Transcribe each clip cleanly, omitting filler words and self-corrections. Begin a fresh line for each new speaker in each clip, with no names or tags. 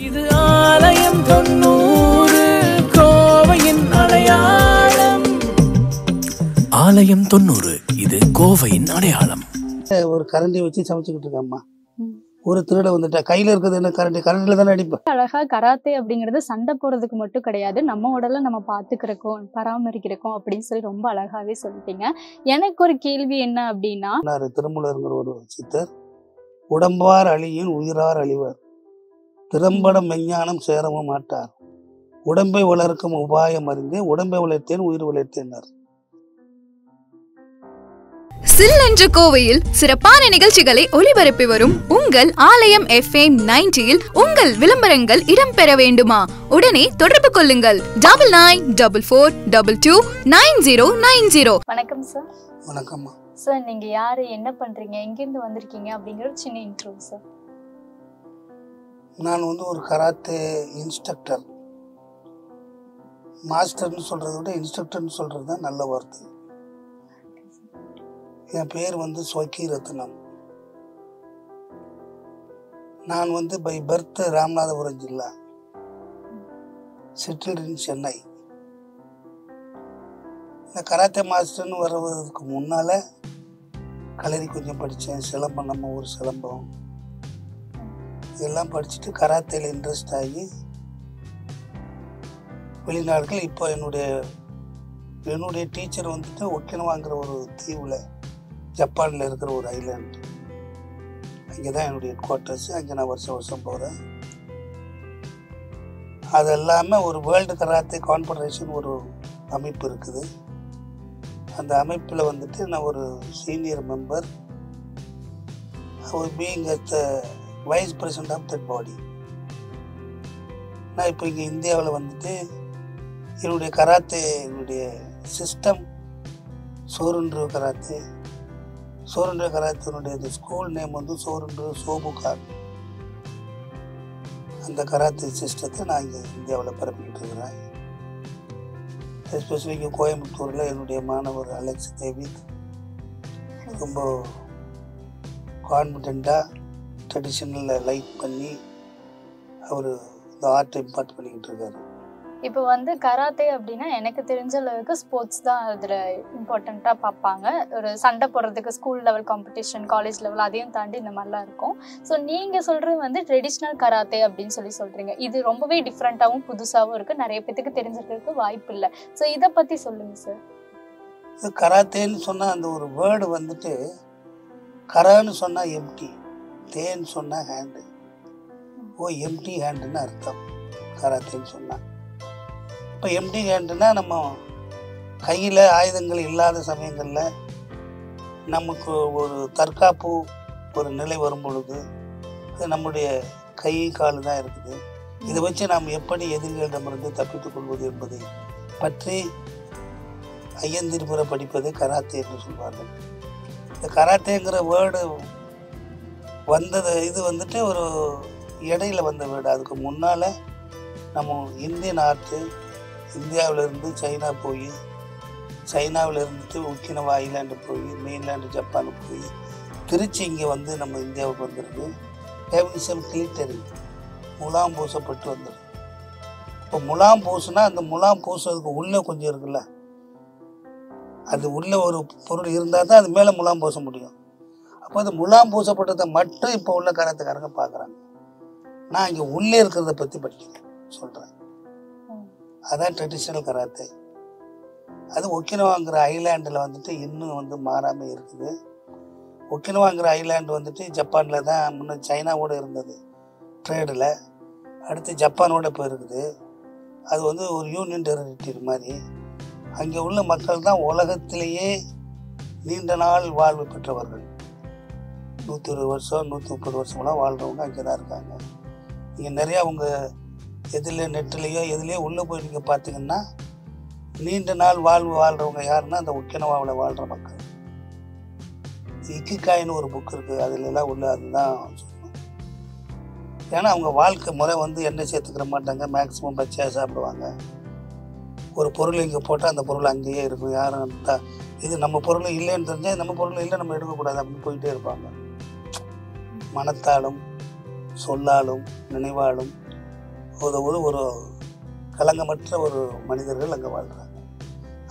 இது ஆலயம் 90 கோவையின் அடையாளம். ஆலயம் 90 இது கோவையின் அடையாளம்.
ஒரு கரண்டி வச்சு சமைச்சுக்கிட்டு இருக்கேம்மா. ஒரு திருட வந்துட்டா கையில இருக்கிறது என்ன கரண்டில தானே அடிப்பேன்.
அழகா கராத்தே அப்படிங்கிறது சண்டை போடுறதுக்கு மட்டும் கிடையாது, நம்ம உடலை நம்ம பார்த்துக்கிறக்கும் பராமரிக்கிறக்கும் அப்படின்னு சொல்லி ரொம்ப அழகாவே சொல்லிட்டீங்க. எனக்கு ஒரு கேள்வி என்ன அப்படின்னா,
திருமூலருங்கிற ஒரு சித்தர், உடம்பார் அழியின் உயிரார் அழிவர், திறம்பட மெஞ்ஞானம் சேரவும் மாட்டார், உடம்பை வளர்க்கும் உபாயம் அறிந்து உடம்பை வளர்த்தேன் உயிர் வளர்த்தேனர்.
சில்லென்ற கோவையில் சிறப்பான நிகழ்ச்சிகளை ஒளிபரப்பி வரும் உங்கள் ஆலயம் FM 90 உங்கள் விளம்பரங்கள் இடம்பெற வேண்டுமா? உடனே தொடர்பு கொள்ளுங்கள் 9944229090.
வணக்கம் சார்.
வணக்கம்மா.
சார், நீங்க யாரு, என்ன பண்றீங்க, எங்கிருந்து வந்திருக்கீங்க அப்படிங்கிற சின்ன இன்ட்ரோ சார்.
நான் ஒரு கராத்தே இன்ஸ்ட்ரக்டர். மாஸ்டர்னு சொல்றதை விட இன்ஸ்ட்ரக்டர்னு சொல்றது தான் நல்ல வார்த்தை. என் பேர் ஸ்வக்கி ரத்னம். நான் பை பர்த் ராமநாதபுரம் ஜில்லா, செட்டில்டு இன் சென்னை. இந்த கராத்தே மாஸ்டர்னு வருவதற்கு முன்னால கலரி கொஞ்சம் படித்தேன். சிலம்பம், நம்ம ஊர் சிலம்பம் இதெல்லாம் படிச்சுட்டு கராத்தேல இன்ட்ரெஸ்ட் ஆகி வெளிநாடுகள். இப்போ என்னுடைய டீச்சர் ஒக்கினவாங்கிற ஒரு தீவில், ஜப்பானில் இருக்கிற ஒரு ஐலாண்டு, அங்கே தான் என்னுடைய ஹெட் குவார்ட்டர்ஸ். அங்கே நான் வருஷம் போகிறேன். அது இல்லாமல் ஒரு வேர்ல்டு கராத்தே கான்ஃபெடரேஷன் ஒரு அமைப்பு இருக்குது. அந்த அமைப்பில் நான் ஒரு senior member. Being at the vice president of that body. நான் இப்போ இங்கே இந்தியாவில் என்னுடைய கராத்தே, என்னுடைய சிஸ்டம் சோருன்று கராத்தே. சோருன்று கராத்தேனுடைய ஸ்கூல் நேம் சோருன்று சோபுகான். அந்த கராத்தே சிஸ்டத்தை நான் இங்கே இந்தியாவில் பரப்பிக்கிட்டு இருக்கிறேன். எஸ்பெஷலி இங்கே கோயம்புத்தூரில் என்னுடைய மாணவர் அலெக்ஸ் தேவித் ரொம்ப கான்ஃபிடெண்ட்டாக ட்ரெடிஷ்னலில் லைக் பண்ணி அவர் இந்த ஆர்ட்டை இம்பார்ட் பண்ணிக்கிட்டு இருக்காரு.
இப்போ கராத்தே அப்படின்னா எனக்கு தெரிஞ்ச அளவுக்கு ஸ்போர்ட்ஸ் தான் அதில் இம்பார்ட்டண்ட்டாக பார்ப்பாங்க. ஒரு சண்டை போடுறதுக்கு school level competition, college level, அதையும் தாண்டி இந்த மாதிரிலாம் இருக்கும். ஸோ நீங்கள் சொல்கிறது ட்ரெடிஷ்னல் கராத்தே அப்படின்னு சொல்கிறீங்க. இது ரொம்பவே டிஃப்ரெண்ட்டாகவும் புதுசாகவும் இருக்குது, நிறைய பேத்துக்கு தெரிஞ்சிருக்கிறதுக்கு வாய்ப்பு இல்லை. ஸோ இதை பற்றி சொல்லுங்கள் சார்.
கராத்தேன்னு சொன்னால் அந்த ஒரு வேர்டு கரான்னு சொன்னால் எம்டி, தேன்னு சொன்னால் ஹேண்டு. எம்டி ஹேண்டுன்னு அர்த்தம் கராத்தேன்னு சொன்னால். இப்போ எம்டி ஹேண்டுனா நம்ம கையில் ஆயுதங்கள் இல்லாத சமயங்களில் நமக்கு ஒரு தற்காப்பு ஒரு நிலை வரும் பொழுது அது நம்முடைய கை கால் தான் இருக்குது. இதை வச்சு நாம் எப்படி எதிரிகளிடமிருந்து தப்பித்துக் கொள்வது என்பதை பற்றி ஐயந்திரிபுர படிப்பதை கராத்தே என்று சொல்வார்கள். இந்த கராத்தேங்கிற வேர்டு வந்தது, இது ஒரு இடையில வந்த வேர்டு. அதுக்கு முன்னால் நம்ம இந்தியன் ஆர்ட்டு இந்தியாவிலேருந்து சைனா போய், சைனாவில் இருந்துட்டு ஒக்கினவா ஐலாண்டு போய், மெயின்லேண்டு ஜப்பானு போய், திருச்சி இங்கே நம்ம இந்தியாவுக்கு வந்திருக்கு. ஹேவிசம் கிளிட்டரி, முலாம் பூசப்பட்டு வந்துருக்கு. இப்போ முலாம் பூசுனா அந்த முலாம் பூசுறதுக்கு உள்ளே கொஞ்சம் இருக்குல்ல, அது உள்ளே ஒரு பொருள் இருந்தால் தான் அது மேலே முலாம் பூச முடியும். அப்போ அது முலாம் பூசப்பட்டதை மட்டும் இப்போ உள்ள கராத்தேக்காரங்க பார்க்குறாங்க. நான் இங்கே உள்ளே இருக்கிறத பற்றி சொல்கிறேன். அதான் ட்ரெடிஷ்னல் கராத்தே. அது ஒக்கினவாங்கிற ஐலாண்டில் இன்னும் மாறாமல் இருக்குது. ஒக்கினவாங்கிற ஐலாண்டு ஜப்பானில் தான் முன்னே சைனாவோடு இருந்தது ட்ரேடில். அடுத்து ஜப்பானோட போயிருக்குது. அது ஒரு யூனியன் டெரிட்டரி மாதிரி. அங்கே உள்ள மக்கள் தான் உலகத்திலேயே நீண்ட நாள் வாழ்வு பெற்றவர்கள். 120 வருஷம் 130 வருஷம்லாம் வாழ்கிறவங்க அங்கே தான் இருக்காங்க. இங்கே நிறையா அவங்க எதில் நெட்டிலையோ எதுலேயோ உள்ளே போய் நீங்கள் பார்த்தீங்கன்னா நீண்ட நாள் வாழ்கிறவங்க யாருன்னா அந்த ஒக்கினவாவில் வாழ்கிற மக்கள். இக்கிகாயின்னு ஒரு புக் இருக்குது, அதுலலாம் உள்ள அதுதான் சொல்லணும். ஏன்னா அவங்க வாழ்க்கை முறை எண்ணெய் சேர்த்துக்கிற மாட்டாங்க, மேக்ஸிமம் பச்சையாக சாப்பிடுவாங்க. ஒரு பொருள் இங்கே போட்டால் அந்த பொருள் அங்கேயே இருக்கும். யாரும் இது நம்ம பொருள் இல்லைன்னு தெரிஞ்சால் நம்ம பொருள் இல்லை நம்ம எடுக்கக்கூடாது அப்படின்னு போயிட்டே இருப்பாங்க. மனத்தாலும் சொல்லாலும் நினைவாலும் ஒரு கலங்கமற்ற ஒரு மனிதர்கள் அங்கே வாழ்கிறாங்க.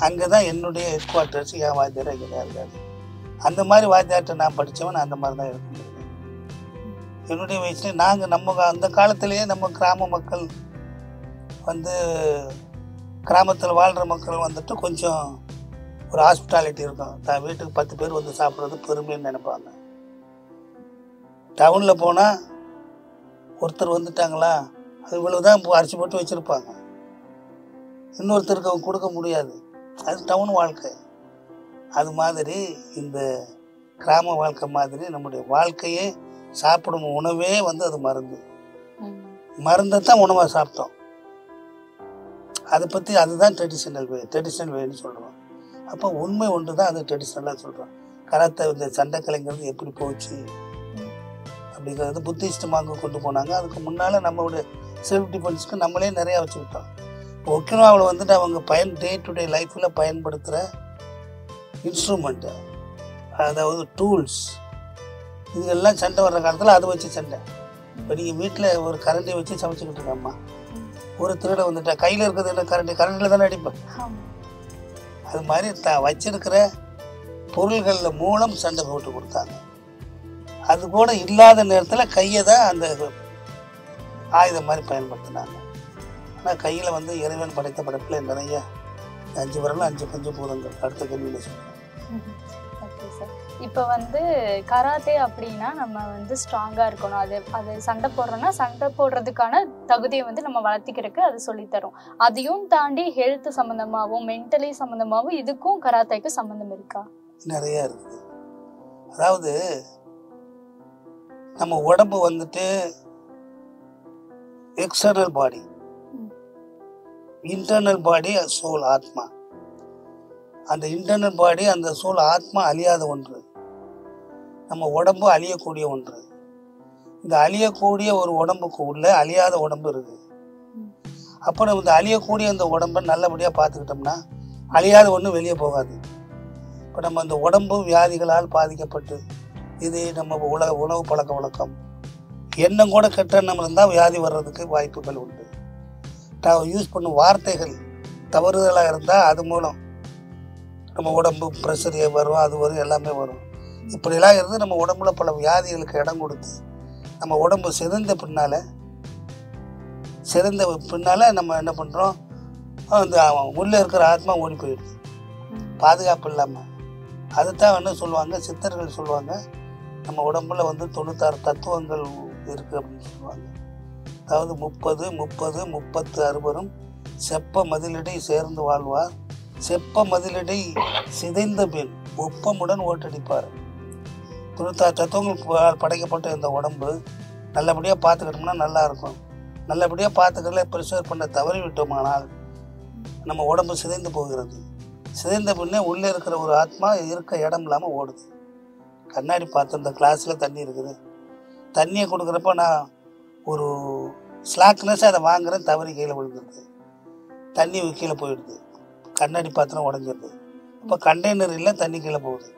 அங்கே தான் என்னுடைய ஹெட் குவார்ட்டர்ஸ், என் வாத்தியார் அங்கே தான் இருக்காரு. அந்த மாதிரி வாத்தியார்கிட்ட நான் படித்தவன் அந்த மாதிரி தான் இருக்க முடியும். என்னுடைய வயசுலேயே நம்ம அந்த காலத்திலேயே நம்ம கிராம மக்கள் கிராமத்தில் வாழ்கிற மக்கள் வந்துட்டு கொஞ்சம் ஒரு ஹாஸ்பிட்டாலிட்டி இருக்கும். வீட்டுக்கு 10 பேர் வந்து சாப்பிட்றது பெருமைன்னு நினைப்பாங்க. டவுனில் போனால் ஒருத்தர் வந்துட்டாங்களா அது இவ்வளவுதான் அரிசி போட்டு வச்சுருப்பாங்க, இன்னொருத்தருக்கு அவங்க கொடுக்க முடியாது. அது டவுன் வாழ்க்கை. அது மாதிரி இந்த கிராம வாழ்க்கை மாதிரி நம்முடைய வாழ்க்கையே சாப்பிடும் உணவே அது மருந்தை தான் உணவாக சாப்பிட்டோம். அதை பற்றி அதுதான் ட்ரெடிஷ்னல் வேன்னு சொல்கிறோம். அப்போ உண்மை ஒன்று தான் அது ட்ரெடிஷ்னலாக சொல்கிறோம். கராத்தே இந்த சண்டை கலைங்கிறது எப்படி போச்சு அப்படிங்கிறது புத்திஸ்டமாக கொண்டு போனாங்க. அதுக்கு முன்னால் நம்மளுடைய செல்ஃப் டிஃபென்ஸ்க்கு நம்மளே நிறையா வச்சுக்கிட்டோம். ஒக்கினாவில் அவங்க டே டு டே லைஃப்பில் பயன்படுத்துகிற இன்ஸ்ட்ருமெண்ட்டு, அதாவது டூல்ஸ், இதுகெல்லாம் சண்டை வர்ற காலத்தில் அதை வச்சு சண்டை. இப்போ நீங்கள் வீட்டில் ஒரு கரண்டியை வச்சு சமைச்சிக்கிட்டு இருக்கம்மா, ஒரு திருட வந்துட்டா கையில் இருக்கிறது என்ன கரண்டில் தானே அடிப்பேன். அது மாதிரி வச்சிருக்கிற பொருள்களில் மூலம் சண்டை போட்டு கொடுத்தாங்க. அது கூட இல்லாத நேரத்தில் கையை தான் அந்த ஆயுதம் மாதிரி பயன்படுத்தினாங்க. ஆனால் கையில் இறைவன் படைத்த படைப்பில் நிறைய 5 விரலும் 5 பஞ்சபூதங்கள். அடுத்த கேள்வியில் சொல்லுங்கள்.
Okay sir. இப்போ கராத்தே அப்படின்னா நம்ம ஸ்ட்ராங்காக இருக்கணும். அது சண்டை போடுறோன்னா சண்டை போடுறதுக்கான தகுதியை நம்ம வளர்த்திக்கிறதுக்கு அது சொல்லித்தரும். அதையும் தாண்டி ஹெல்த் சம்மந்தமாகவும் மென்டலி சம்மந்தமாகவும் இதுக்கும் கராத்தேக்கு சம்மந்தம் இருக்கா?
நிறையா இருக்குது. அதாவது நம்ம உடம்பு எக்ஸ்டர்னல் பாடி, இன்டர்னல் பாடி, சோல், ஆத்மா. அந்த இன்டர்னல் பாடி, அந்த சோல், ஆத்மா அழியாத ஒன்று. நம்ம உடம்பு அழியக்கூடிய ஒன்று. இந்த அழியக்கூடிய ஒரு உடம்புக்கு உள்ள அழியாத உடம்பு இருக்கு. அப்போ நம்ம இந்த அழியக்கூடிய அந்த உடம்பை நல்லபடியாக பார்த்துக்கிட்டோம்னா அழியாத ஒன்று வெளியே போகாது. இப்போ நம்ம அந்த உடம்பு வியாதிகளால் பாதிக்கப்பட்டு இது நம்ம உணவு பழக்க வழக்கம் எண்ணம் கூட கெட்ட நம்ம இருந்தால் வியாதி வர்றதுக்கு வாய்ப்புகள் உண்டு. யூஸ் பண்ணும் வார்த்தைகள் தவறுதலாக இருந்தால் அது மூலம் நம்ம உடம்பு ப்ரெஷர் வரும், அது வரும், எல்லாமே வரும். இப்படிலாம் இருந்து நம்ம உடம்புல பல வியாதிகளுக்கு இடம் கொடுத்து நம்ம உடம்பு சிதைந்த பின்னால் நம்ம என்ன பண்ணுறோம், அந்த உள்ளே இருக்கிற ஆத்மா ஓடி போயிடுது பாதுகாப்பு இல்லாமல். அதுதான் சொல்லுவாங்க, சித்தர்கள் சொல்லுவாங்க, நம்ம உடம்புல 96 தத்துவங்கள் இருக்குது அப்படின்னு சொல்லுவாங்க. அதாவது 30 30 30 60 செப்ப மதிலடை சேர்ந்து வாழ்வார், செப்ப மதிலடை சிதைந்த பின் ஒப்பமுடன் ஓட்டடிப்பார். 96 தத்துவங்கள் படைக்கப்பட்ட இந்த உடம்பு நல்லபடியாக பார்த்துக்கிட்டோம்னா நல்லா இருக்கும். நல்லபடியாக பார்த்துக்கிறதுல ப்ரிசர்வ் பண்ண தவறி விட்டோமானால் நம்ம உடம்பு சிதைந்து போகிறது. சிதைந்த பின்னே உள்ளே இருக்கிற ஒரு ஆத்மா இருக்க இடம் இல்லாமல் ஓடுது. கண்ணாடி பார்த்து இந்த கிளாஸில் தண்ணி இருக்குது, தண்ணியை கொடுக்குறப்ப நான் ஒரு ஸ்லாக்னஸ் அதை வாங்குறேன், தவறி கீழே விழுந்துருது, தண்ணி கீழே போயிடுது, கண்ணாடி பாத்திரம் உடஞ்சிருது. அப்போ கண்டெய்னர் இல்லை, தண்ணி கீழே போகுது.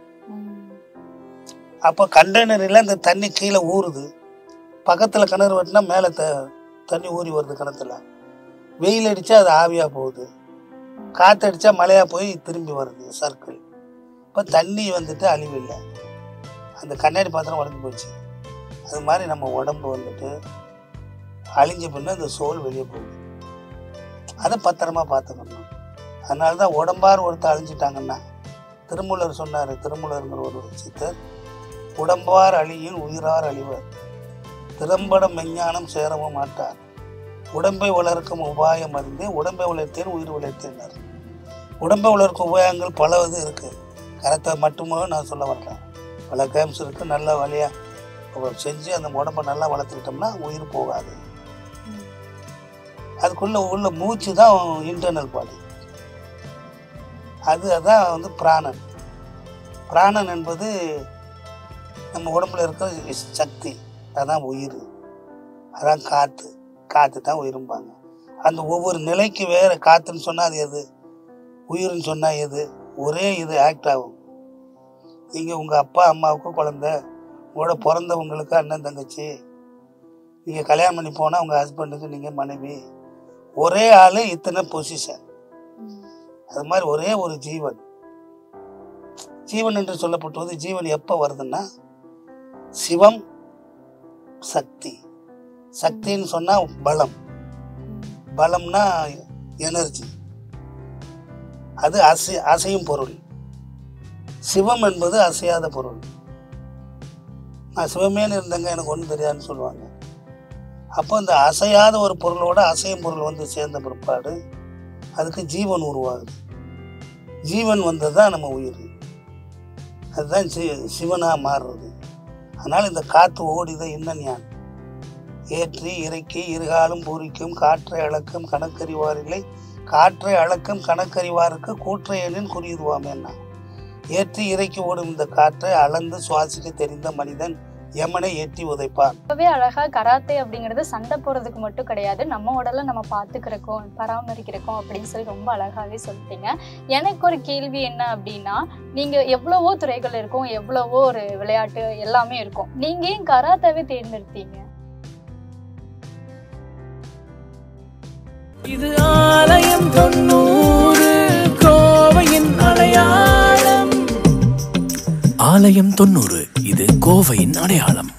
அப்போ கண்டெய்னர் இல்லை, இந்த தண்ணி கீழே ஊறுது. பக்கத்தில் கிணறு வெட்டினா மேலே தண்ணி ஊறி வருது கிணத்துல. வெயில் அடித்தா அது ஆவியாக போகுது, காற்றடிச்சா மழையாக போய் திரும்பி வருது, சர்க்கிள். இப்போ தண்ணி அழிவில்லை, அந்த கண்ணாடி பாத்திரம் உடஞ்சி போச்சு. அது மாதிரி நம்ம உடம்பு அழிஞ்ச பின்ன இந்த சோல் வெளியே போகுது. அதை பத்திரமா பார்த்துக்கணும். அதனால தான் உடம்பார் ஒருத்தர் அழிஞ்சிட்டாங்கன்னா திருமூலர் சொன்னார், திருமூலருங்கிற ஒரு சித்தர், உடம்பார் அழியின் உயிரார் அழிவர், திறம்பட மெஞ்ஞானம் சேரவும் மாட்டார், உடம்பை வளர்க்கும் உபாயம் அறிந்து உடம்பை வளர்த்தேன் உயிர் வளர்த்தேன்னார். உடம்பை வளர்க்கும் உபாயங்கள் பல இது இருக்குது. கராத்தே மட்டுமே நான் சொல்ல வரேன், பல கேம்ஸ் இருக்குது. நல்ல வழியாக செஞ்சு அந்த உடம்பை நல்லா வளர்த்துக்கிட்டோம்னா உயிர் போகாது. அதுக்குள்ளே உள்ள மூச்சு தான் இன்டர்னல் பாடி. அதான் பிராணன். பிராணன் என்பது நம்ம உடம்புல இருக்கிற சக்தி, அதான் உயிர், அதான் காற்று தான் உயிரும்பாங்க. அந்த ஒவ்வொரு நிலைக்கு வேறு காற்றுன்னு சொன்னால் அது எது, உயிர்னு சொன்னால் எது, ஒரே இது ஆக்ட் ஆகும். நீங்கள் உங்கள் அப்பா அம்மாவுக்கு குழந்தை, உங்களோட பிறந்தவங்களுக்கு அண்ணன் தங்கச்சி, நீங்கள் கல்யாணம் பண்ணி போனால் உங்கள் ஹஸ்பண்டுக்கு நீங்கள் மனைவி, ஒரே ஆள் இத்தனை பொசிஷன். அது மாதிரி ஒரே ஒரு ஜீவன். ஜீவன் என்று சொல்லப்பட்டுவது ஜீவன் எப்போ வருதுன்னா சிவம் சக்தி. சக்தின்னு சொன்னால் பலம், பலம்னா எனர்ஜி, அது அசையும் பொருள். சிவம் என்பது அசையாத பொருள். நான் சிவமேன்னு இருந்தேங்க எனக்கு ஒன்றும் தெரியாதுன்னு சொல்லுவாங்க. அப்போ இந்த அசையாத ஒரு பொருளோட அசையும் பொருள் வந்து சேர்ந்த பிற்பாடு அதுக்கு ஜீவன் உருவாகுது. ஜீவன் வந்தது தான் நம்ம உயிர். அதுதான் சிவனாக மாறுறது. அதனால் இந்த காற்று ஓடித இன்னும் ஞான் ஏற்றி இறக்கி இருகாலும் பூரிக்கும் காற்றை அளக்கும் கணக்கறிவாரில்லை காற்றை அளக்கும் கணக்கறிவாருக்கு கூற்றை எண்ணின் குறியுதுவாமே. என்ன ஏற்றி இறக்கி ஓடும் இந்த காற்றை அளந்து சுவாசிக்க தெரிந்த மனிதன் யமனை ஏற்றி உதைப்பான்.
ரொம்பவே அழகா கராத்தே அப்படிங்கிறது சண்டை போறதுக்கு மட்டும் கிடையாது, நம்ம உடலை நம்ம பார்த்துக்கிறக்கும் பராமரிக்கிறக்கும் அப்படின்னு சொல்லி ரொம்ப அழகாவே சொல்லிட்டீங்க. எனக்கு ஒரு கேள்வி என்ன அப்படின்னா, நீங்க எவ்வளவோ துறைகள் இருக்கும், எவ்வளவோ ஒரு விளையாட்டு எல்லாமே இருக்கும், நீங்க ஏன் கராத்தாவே தேர்ந்தெடுத்தீங்க?
இது ஆலயம் 90 கோவையின் அடையாளம். ஆலயம் 90 இது கோவையின் அடையாளம்.